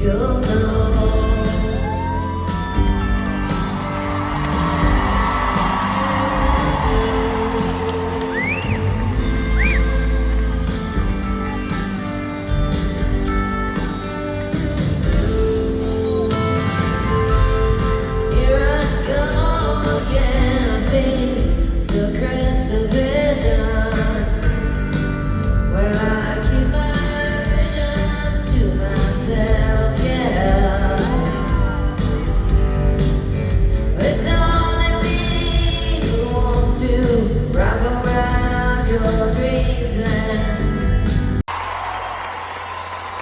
you'll know.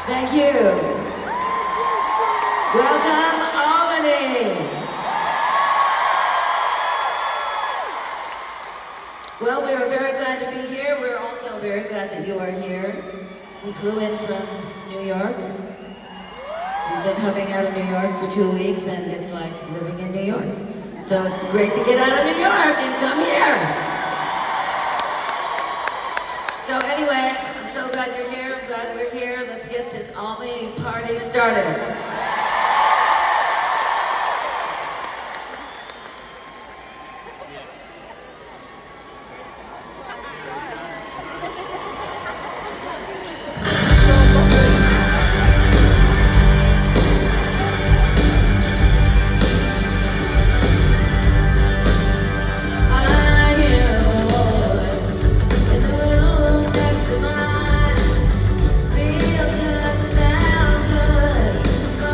Thank you. Welcome, Albany. Well, we are very glad to be here. We're also very glad that you are here. We flew in from New York. We've been hubbing out of New York for 2 weeks, and it's like living in New York. So it's great to get out of New York and come here. So anyway, I'm so glad you're here. I'm glad we're here. Let's get this Albany party started. Feel good, sound good.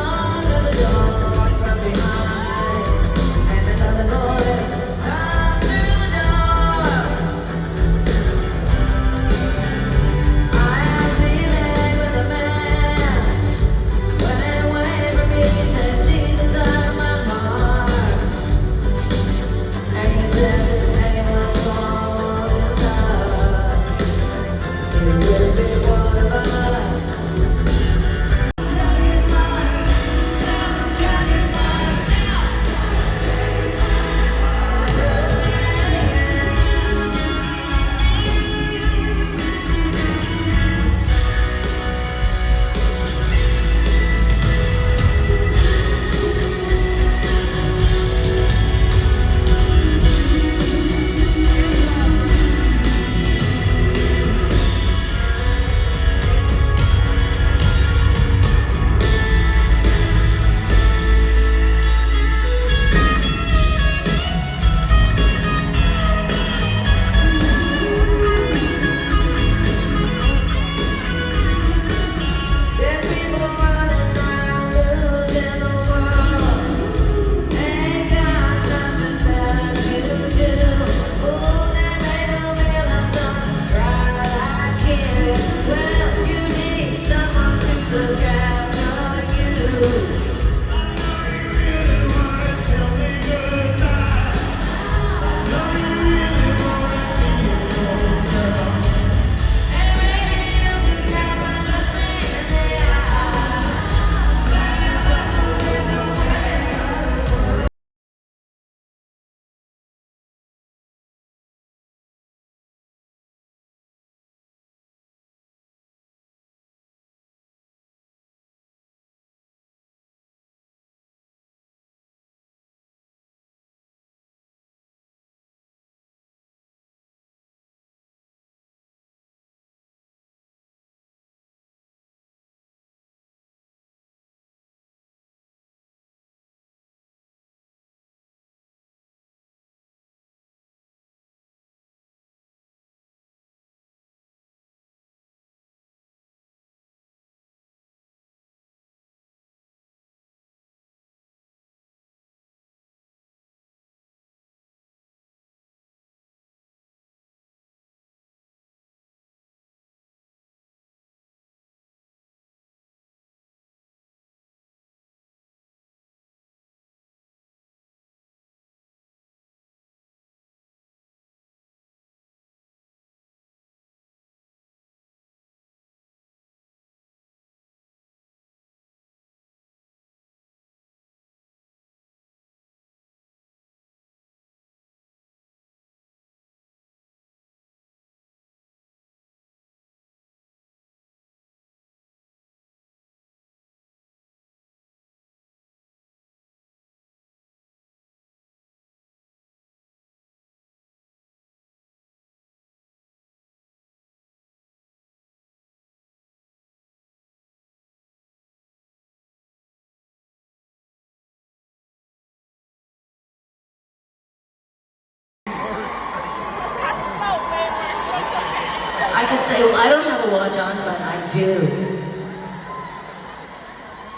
could say, well, I don't have a watch on, but I do.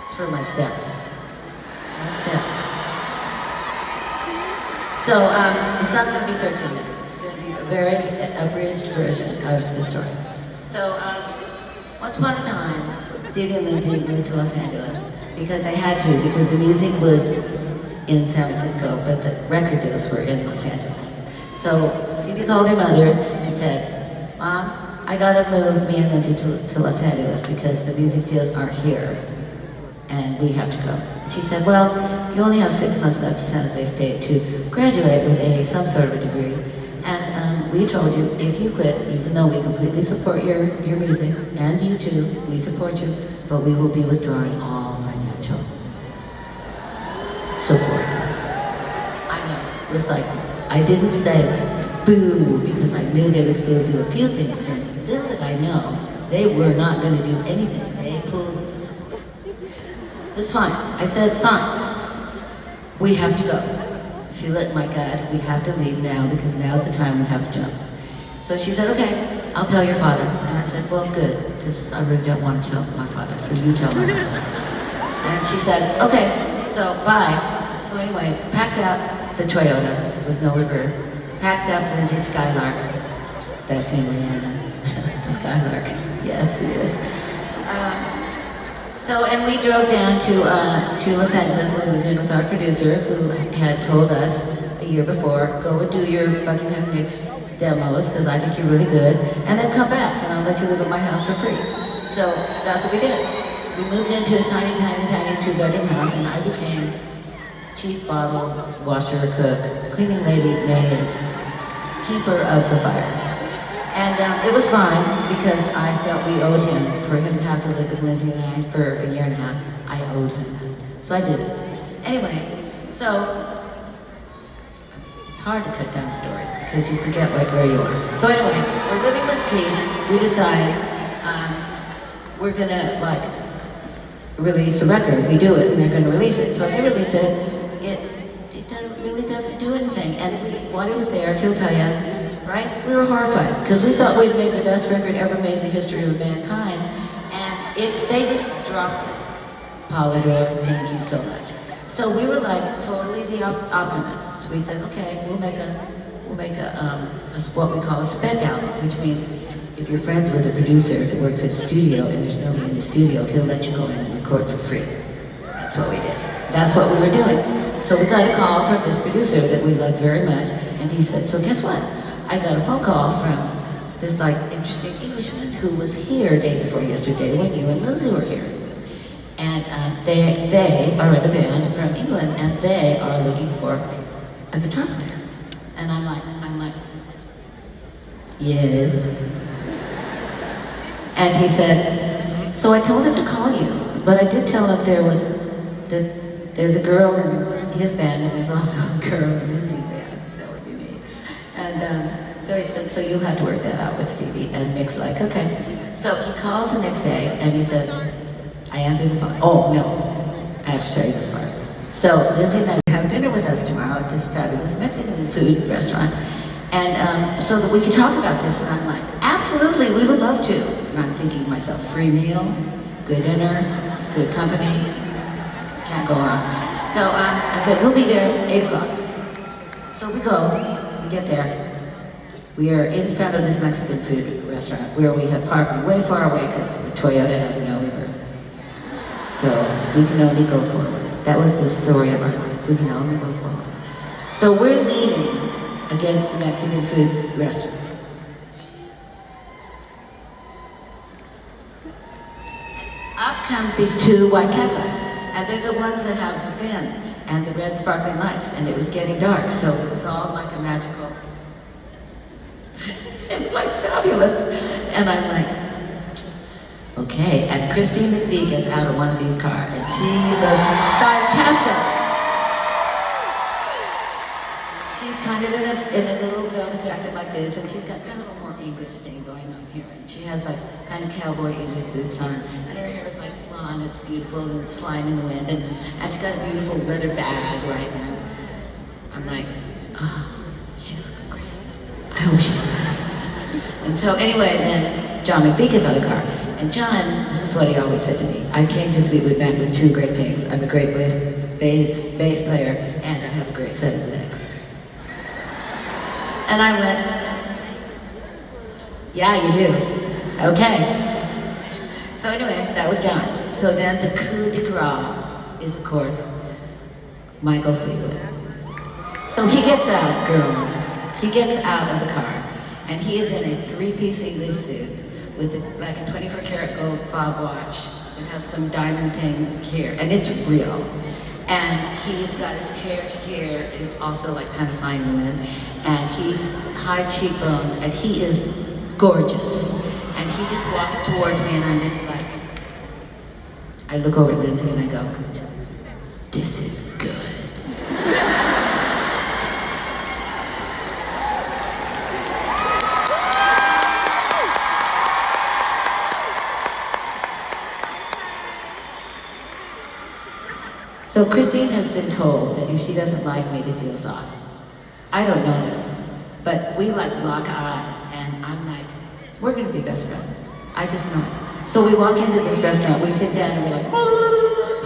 It's for my steps. My steps. So, it's not going to be 13 minutes. It's going to be a very abridged version of the story. So, once upon a time, Stevie and Lindsay moved to Los Angeles because they had to, because the music was in San Francisco, but the record deals were in Los Angeles. So, Stevie called her mother and said, Mom, I gotta move me and Lindsay to Los Angeles because the music deals aren't here and we have to go. She said, well, you only have 6 months left at San Jose State to graduate with some sort of a degree. And we told you, if you quit, even though we completely support your music, and you too, we support you, but we will be withdrawing all financial support. I know, it was like, I didn't say boo, because I knew they would still do a few things for me. Little did I know, they were not going to do anything. They pulled the support. It's fine. I said, fine. We have to go. Feel it in my gut, we have to leave now because now's the time we have to jump. So she said, okay, I'll tell your father. And I said, well, good, because I really don't want to tell my father, so you tell my father. And she said, okay, so bye. So anyway, packed up the Toyota with no reverse, packed up Lindsay's Skylark. That's in Rihanna. The Skylark, yes it is. And we drove down to Los Angeles. We moved in with our producer who had told us a year before, go and do your Buckingham Nicks demos because I think you're really good, and then come back and I'll let you live at my house for free. So that's what we did. We moved into a tiny, tiny, tiny 2-bedroom house and I became chief bottle washer, cook, cleaning lady, maid, keeper of the fires. And it was fine because I felt we owed him for him to have to live with Lindsay and I for a year and a half. I owed him that. So I did it. Anyway, so it's hard to cut down stories because you forget right where you are. So anyway, we're living with Keith. We decide we're gonna release a record. We do it and they're gonna release it. So they release it. It really doesn't do anything. And while it was there, he'll tell you, right? We were horrified because we thought we'd made the best record ever made in the history of mankind, and they just dropped it. Polydor, thank you so much. So we were like totally the optimists. We said, okay, we'll make what we call a spec album, which means if you're friends with a producer that works at a studio and there's nobody in the studio, he'll let you go in and record for free. That's what we did. That's what we were doing. So we got a call from this producer that we loved very much, and he said, so guess what? I got a phone call from this interesting Englishman who was here day before yesterday when you and Lindsay were here. And they are in a band from England and they are looking for a guitar player. And I'm like, yes. And he said, so I told him to call you, but I did tell him there's a girl in his band and there's also a girl in Lindsay's band. That would be me. And so he said, so you'll have to work that out with Stevie. And Mick's like, okay. So he calls the next day and he says, I answered the phone. Oh, no. I have to show you this part. So Lindsay and I have dinner with us tomorrow at this fabulous Mexican food restaurant. And so that we could talk about this. And I'm like, absolutely, we would love to. And I'm thinking to myself, free meal, good dinner, good company. Can't go wrong. So I said, we'll be there at 8 o'clock. So we go, we get there. We are in front of this Mexican food restaurant where we have parked way far away because the Toyota has no reverse. So we can only go forward. That was the story of our life. We can only go forward. So we're leaning against the Mexican food restaurant. Up comes these 2 white Cadillacs. And they're the ones that have the fins and the red sparkling lights. And it was getting dark, so it was all like a magical... It was like fabulous. And I'm like, okay. And Christine McVie gets out of one of these cars and she looks fantastic. She's kind of in a little velvet jacket like this, and she's got kind of a more English thing going on here. And she has like kind of cowboy English boots on, and her hair is like blonde, it's beautiful, and it's flying in the wind, and she's got a beautiful leather bag, right? And I'm like, oh, she looks great. I hope she does. And so anyway, then John McVie gets out of the car. And John, this is what he always said to me, I came to Fleetwood Mac with two great things. I'm a great bass player, and I have a great set of legs. And I went, yeah, you do. Okay. So anyway, that was John. So then the coup de grace is, of course, Michael Fleetwood. So he gets out, girls. He gets out of the car, and he is in a three-piece English suit with like a 24-karat gold fob watch. It has some diamond thing here, and it's real. And he's got his hair to here. It's also like kind of fine women, and he's high cheekbones, and he is gorgeous. And he just walks towards me, and I'm just like, I look over at Lindsay and I go, this is good. So Christine has been told that if she doesn't like me, the deal's off. I don't know this, but we like lock eyes, and I'm like, we're gonna be best friends. I just know it. So we walk into this restaurant, we sit down and we're like,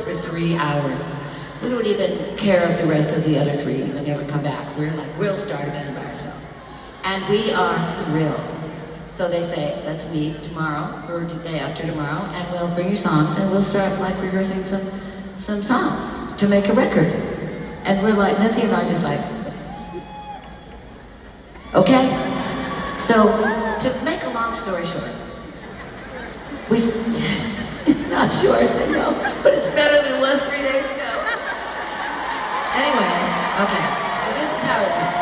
for 3 hours. We don't even care if the rest of the other three even ever come back. We're like, we'll start a band by ourselves. And we are thrilled. So they say, let's meet tomorrow, or the day after tomorrow, and we'll bring your songs, and we'll start like rehearsing some songs to make a record. And we're like, Nancy and I are just like, okay. So to make a long story short, it's not short, I know, but it's better than it was 3 days ago. Anyway, okay, so this is how it went.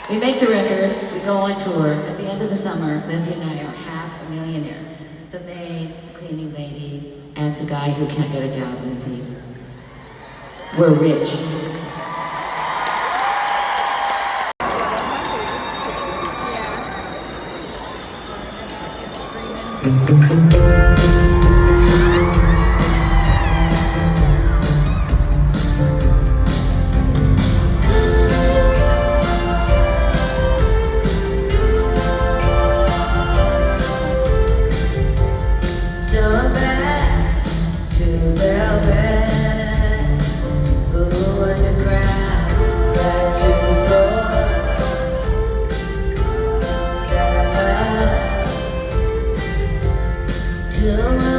We make the record, we go on tour. At the end of the summer, Lindsay and I are $500,000. The maid, the cleaning lady, and the guy who can't get a job, Lindsay. We're rich. To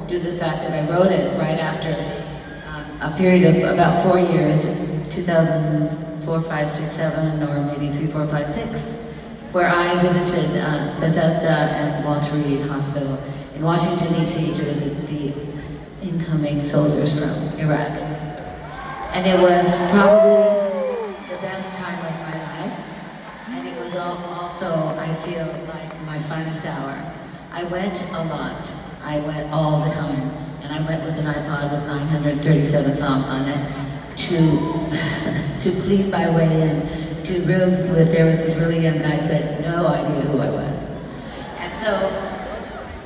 due to the fact that I wrote it right after a period of about 4 years, 2004, 5, 6, 7, or maybe 3, 4, 5, 6, where I visited Bethesda and Walter Reed Hospital in Washington, D.C. to visit the incoming soldiers from Iraq. And it was probably the best time of my life, and it was also, I feel, like my finest hour. I went a lot. I went all the time, and I went with an iPod with 937 songs on it to plead my way in to rooms there was this really young guy who had no idea who I was. And so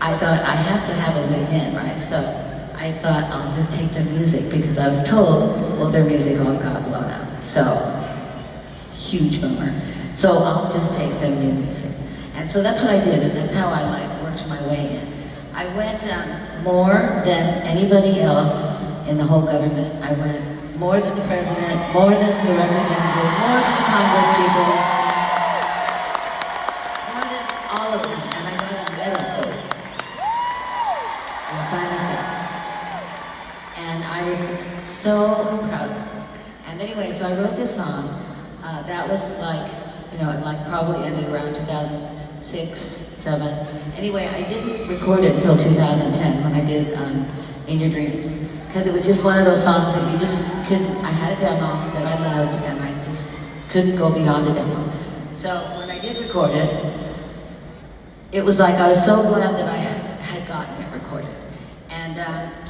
I thought, I have to have a way in, right? So I thought, I'll just take their music, because I was told, well, their music all got blown up. So, huge bummer. So I'll just take their new music. And so that's what I did, and that's how I worked my way in. I went more than anybody else in the whole government. I went more than the president, more than the representatives, more than the Congress people, more than all of them, and I got a medal for it. My finest hour. And I was so proud of it. And anyway, so I wrote this song. That was like, probably ended around 2006, 7. Anyway, I didn't record it until 2010 when I did In Your Dreams. Because it was just one of those songs that you just couldn't, I had a demo that I loved, and I just couldn't go beyond the demo. So when I did record it, it was like I was so glad that I had gotten it recorded. And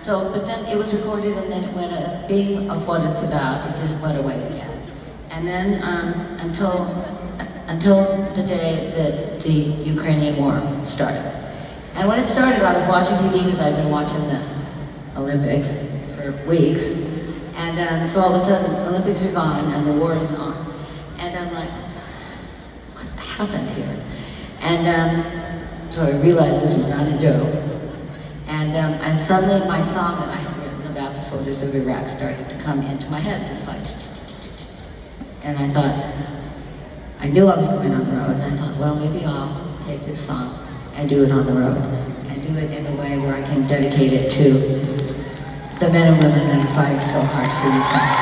but then it was recorded, and then it went, being of what it's about, it just went away again. And then until the day that the Ukrainian war started. And when it started, I was watching TV because I'd been watching the Olympics for weeks. And so all of a sudden, Olympics are gone and the war is on. And I'm like, what happened here? And so I realized this is not a joke. And suddenly my song that I had written about the soldiers of Iraq started to come into my head, just like, and I thought, I knew I was going on the road, and I thought, well, maybe I'll take this song and do it on the road, and do it in a way where I can dedicate it to the men and women that are fighting so hard for Ukraine.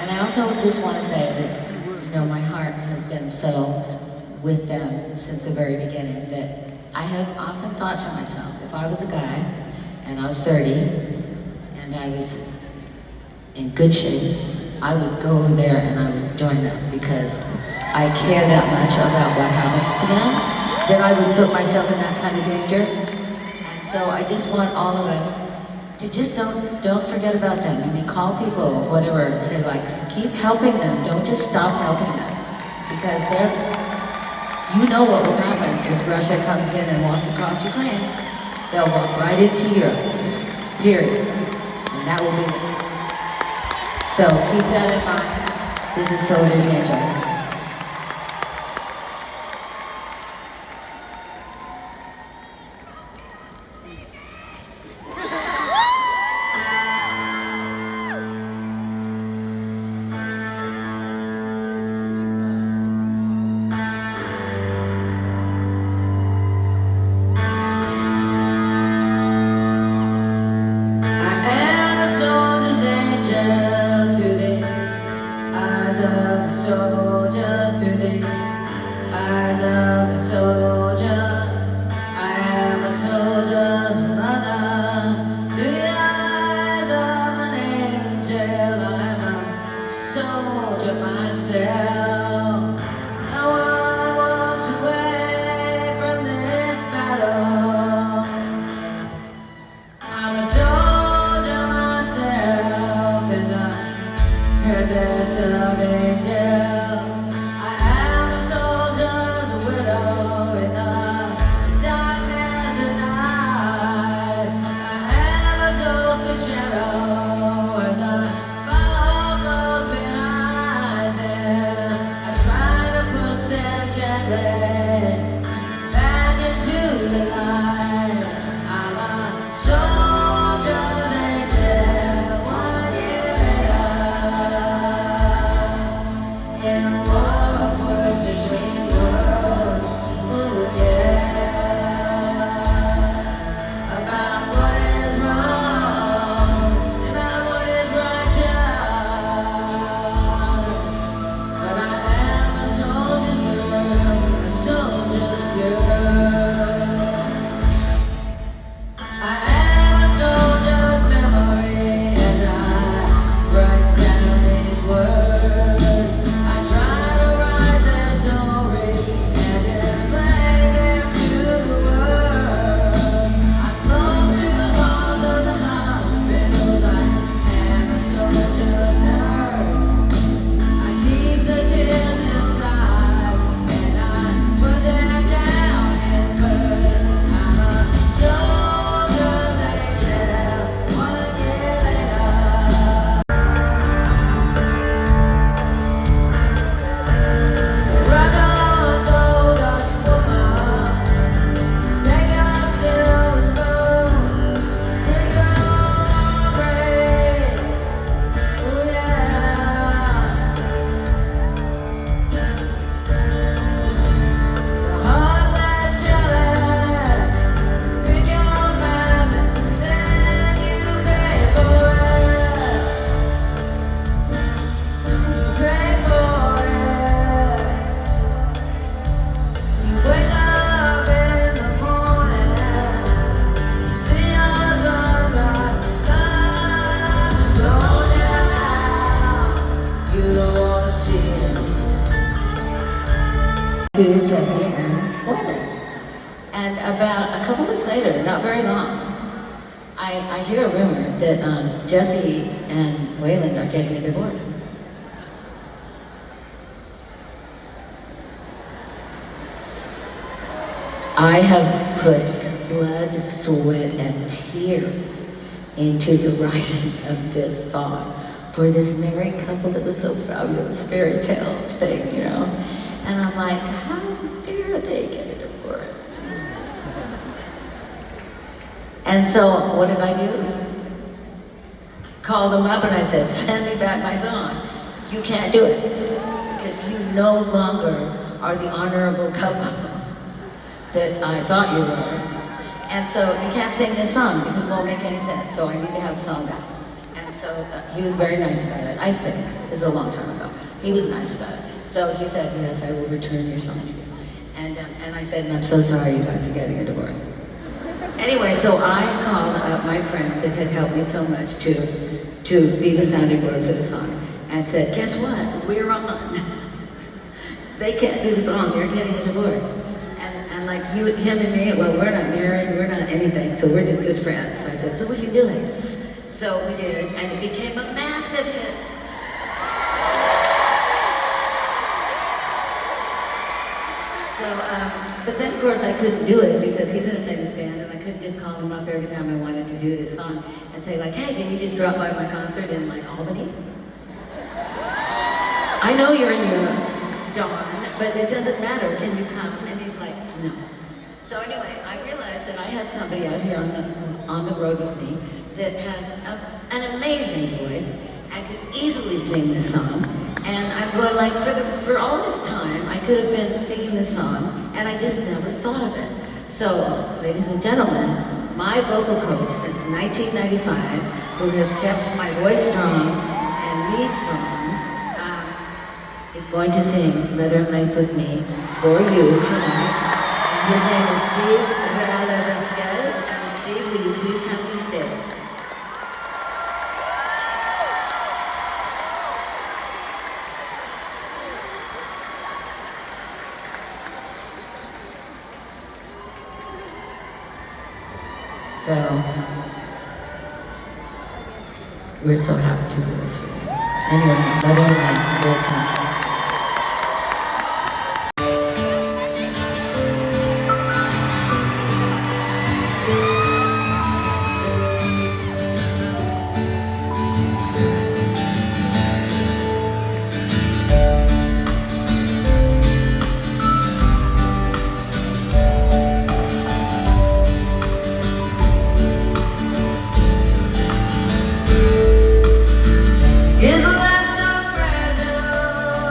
And I also just want to say that, my heart has been so with them since the very beginning that I have often thought to myself, if I was a guy and I was 30 and I was in good shape, I would go over there and I would join them, because I care that much about what happens to them that I would put myself in that kind of danger. And so I just want all of us to just don't forget about them. I mean, call people, whatever, and say, like, keep helping them. Don't just stop helping them, because you know what will happen if Russia comes in and walks across Ukraine. They'll walk right into Europe, period. And that will be it. So keep that in mind. This is Soldier's Angel. In a war of words between worlds. about a couple weeks later, not very long, I hear a rumor that Jesse and Waylon are getting a divorce. I have put blood, sweat, and tears into the writing of this song for this married couple that was so fabulous, fairy tale thing, you know? And I'm like, how dare they get a divorce? And so, what did I do? I called them up and I said, send me back my song. You can't do it, because you no longer are the honorable couple that I thought you were. And so you can't sing this song because it won't make any sense. So I need to have the song back. And so he was very nice about it, I think. It's a long time ago. He was nice about it. So he said, yes, I will return your song to you. And I said, and I'm so sorry you guys are getting a divorce. Anyway, so I called up my friend that had helped me so much to be the sounding board for the song and said, guess what? We're on. They can't do the song, they're getting a divorce. And like you, him and me, well, we're not married, we're not anything, so we're just good friends. So I said, so we can do it. So we did, and it became a massive hit. So, but then of course I couldn't do it because he's in a famous band, and I couldn't just call him up every time I wanted to do this song and say like, hey, can you just drop by my concert in like Albany? I know you're in Europe, Dawn, but it doesn't matter, can you come? And he's like, no. So anyway, I realized that I had somebody out here on the road with me that has an amazing voice and could easily sing this song. And I'm going like, for all this time, I could have been singing this song, and I just never thought of it. So, ladies and gentlemen, my vocal coach since 1995, who has kept my voice strong and me strong, is going to sing Leather and Lace with me for you tonight. His name is Steve. And Steve, will you please come to the stage? So, we're so happy to do this for you. Anyway, Leather and Lace, welcome. Is the land so fragile?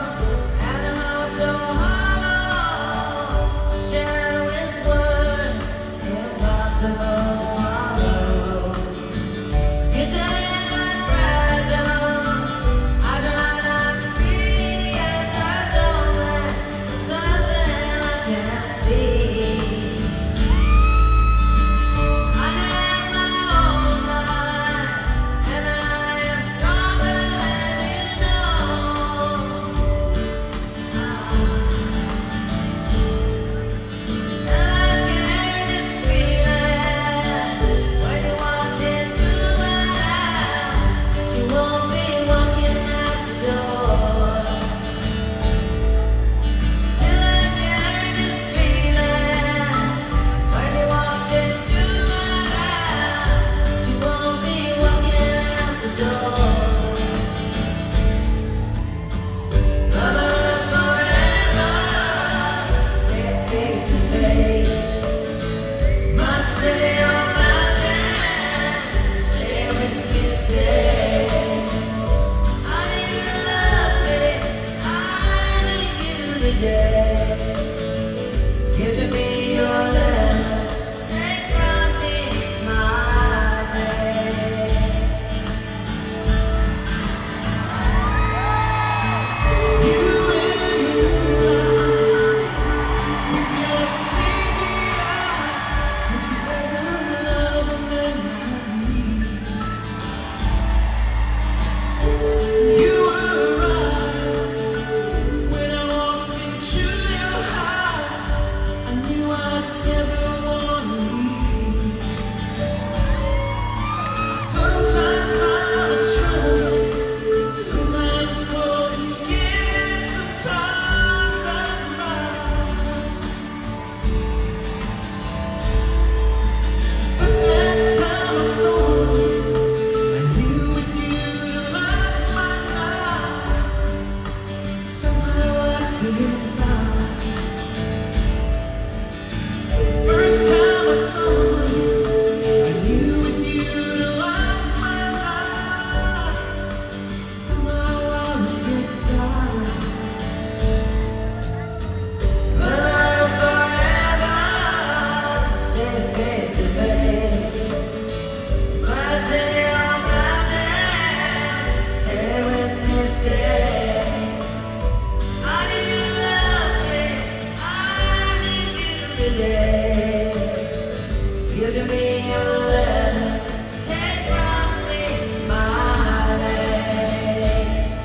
You to be your letter, take from me my name.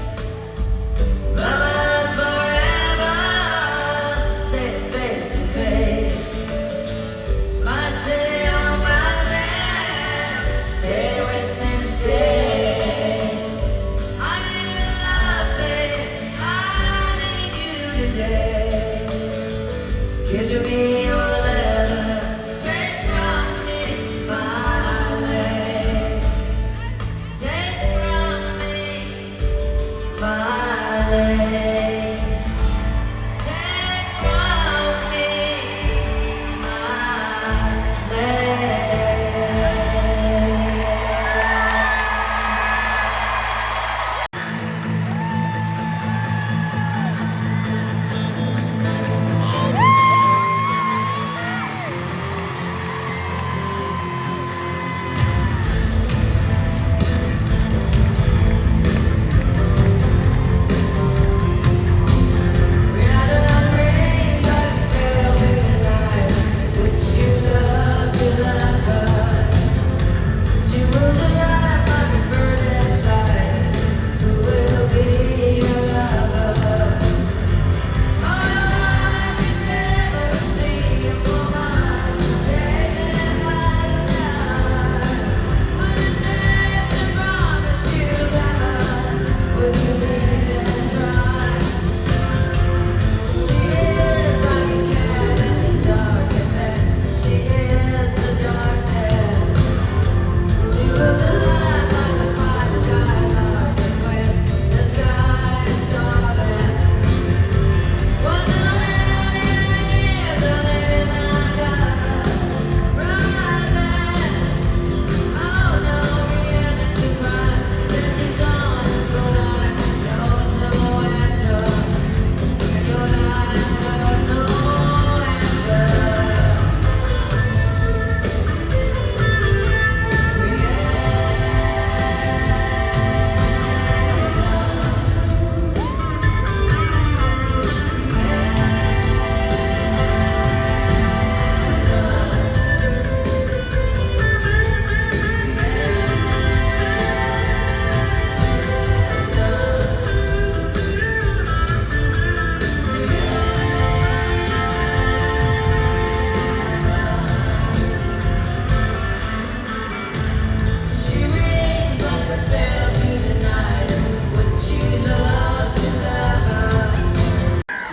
Lovers forever, say face to face. My city on mountains, stay with me, stay. I need you love me, I need you today. Give to me your letter, take from me my name. Take from me my name. Take from me my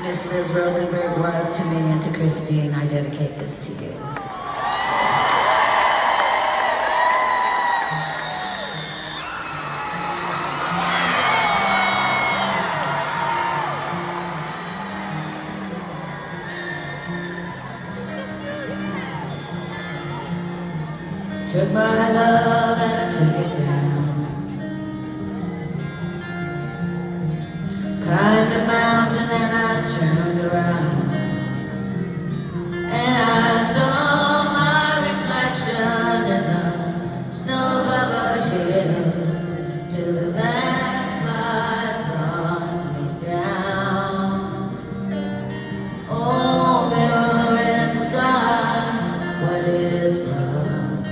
Mrs. Rosenberg was to me and to Christine. I dedicate this to you. Took my love and I took it down. Climbed a mountain and I turned around, and I saw my reflection in the snow-covered hills till the landslide brought me down. Oh, mirror in the sky, what is love?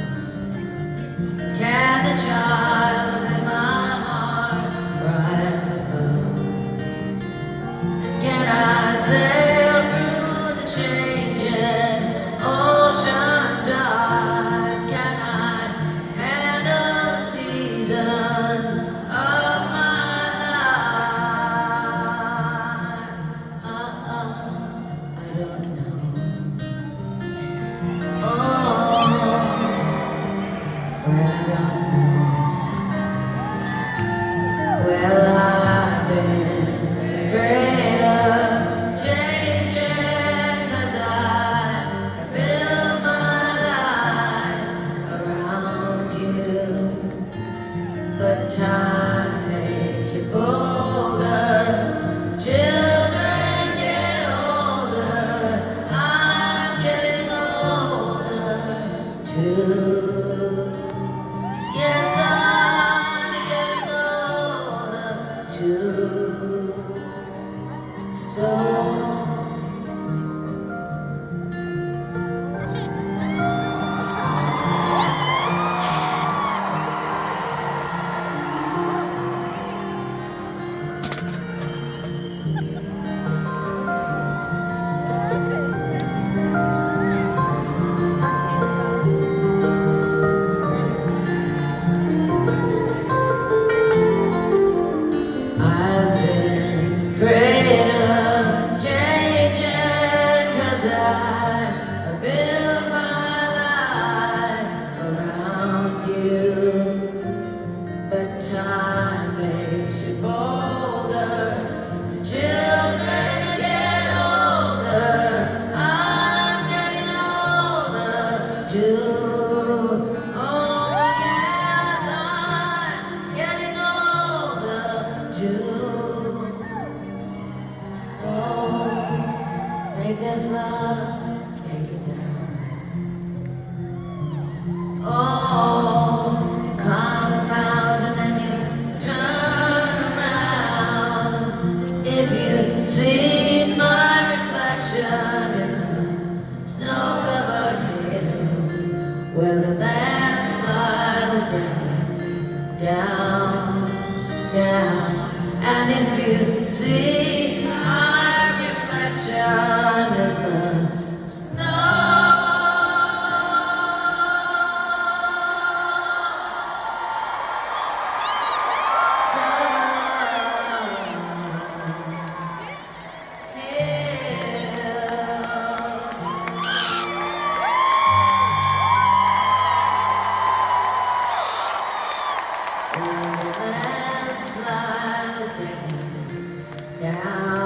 Can the child in my heart rise above? Can I sail through the changing ocean tides? Can I handle the seasons of my life? I don't know. Oh, well, I don't know. Well, I've been afraid of changing 'cause I built my life around you. But time makes you bolder. Children get older. I'm getting older too. Yes, I'm getting older too. So too. Oh yes, I'm getting older too. So take this love, take it down. Oh, you come out and then you turn around. If you see my reflection in the snow-covered hills, where the landslide will bring you down, down. And if you see my reflection in the snow, landslide will bring you down.